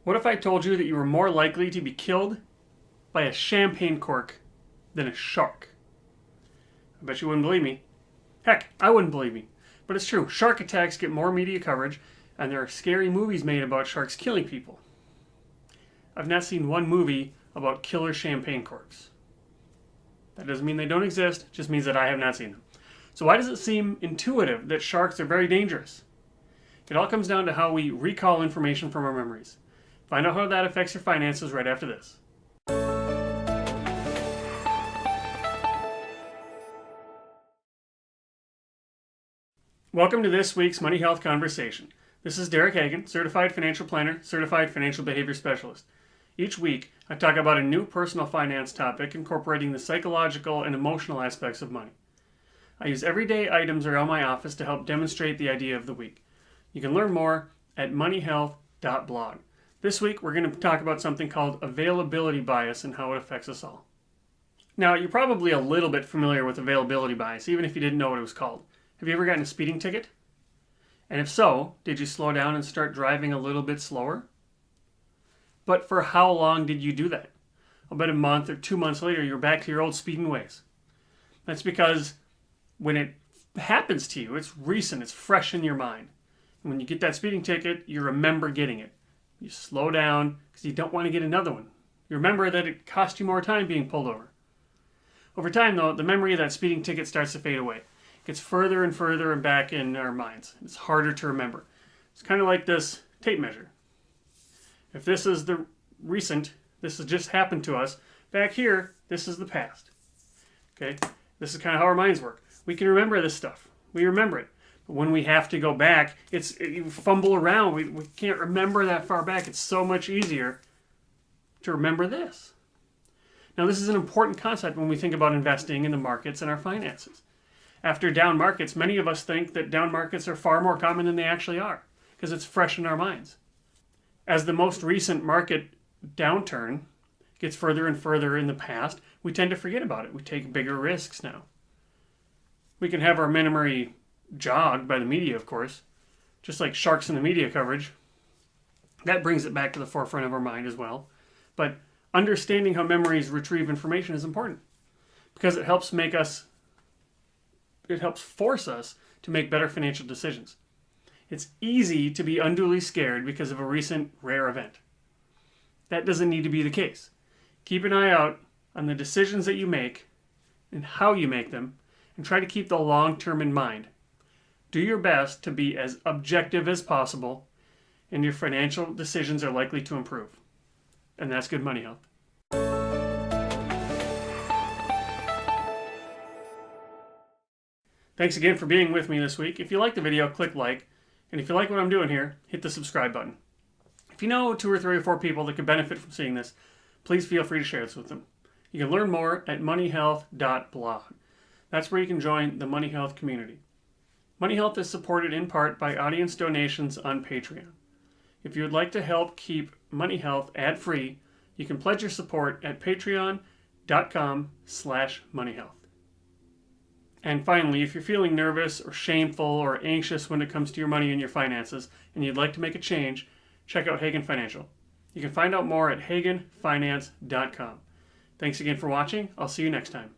What if I told you that you were more likely to be killed by a champagne cork than a shark? I bet you wouldn't believe me. Heck, I wouldn't believe me. But it's true. Shark attacks get more media coverage, and there are scary movies made about sharks killing people. I've not seen one movie about killer champagne corks. That doesn't mean they don't exist, it just means that I have not seen them. So why does it seem intuitive that sharks are very dangerous? It all comes down to how we recall information from our memories. Find out how that affects your finances right after this. Welcome to this week's Money Health Conversation. This is Derek Hagan, Certified Financial Planner, Certified Financial Behavior Specialist. Each week, I talk about a new personal finance topic incorporating the psychological and emotional aspects of money. I use everyday items around my office to help demonstrate the idea of the week. You can learn more at moneyhealth.blog. This week, we're going to talk about something called availability bias and how it affects us all. Now, you're probably a little bit familiar with availability bias, even if you didn't know what it was called. Have you ever gotten a speeding ticket? And if so, did you slow down and start driving a little bit slower? But for how long did you do that? About a month or 2 months later, you're back to your old speeding ways. That's because when it happens to you, it's recent, it's fresh in your mind. And when you get that speeding ticket, you remember getting it. You slow down because you don't want to get another one. You remember that it cost you more time being pulled over. Over time, though, the memory of that speeding ticket starts to fade away. It gets further and further and back in our minds. It's harder to remember. It's kind of like this tape measure. If this is the recent, this has just happened to us. Back here, this is the past. Okay? This is kind of how our minds work. We can remember this stuff. We remember it. But when we have to go back, you fumble around. We can't remember that far back. It's so much easier to remember this. Now, this is an important concept when we think about investing in the markets and our finances. After down markets, many of us think that down markets are far more common than they actually are because it's fresh in our minds. As the most recent market downturn gets further and further in the past, we tend to forget about it. We take bigger risks now. We can have our memory jogged by the media, of course, just like sharks in the media coverage. That brings it back to the forefront of our mind as well. But understanding how memories retrieve information is important because it helps force us to make better financial decisions. It's easy to be unduly scared because of a recent rare event. That doesn't need to be the case. Keep an eye out on the decisions that you make and how you make them, and try to keep the long term in mind. Do your best to be as objective as possible, and your financial decisions are likely to improve. And that's good money health. Thanks again for being with me this week. If you like the video, click like. And if you like what I'm doing here, hit the subscribe button. If you know 2 or 3 or 4 people that could benefit from seeing this, please feel free to share this with them. You can learn more at moneyhealth.blog. That's where you can join the Money Health community. Money Health is supported in part by audience donations on Patreon. If you would like to help keep Money Health ad-free, you can pledge your support at patreon.com/moneyhealth. And finally, if you're feeling nervous or shameful or anxious when it comes to your money and your finances, and you'd like to make a change, check out Hagan Financial. You can find out more at haganfinance.com. Thanks again for watching. I'll see you next time.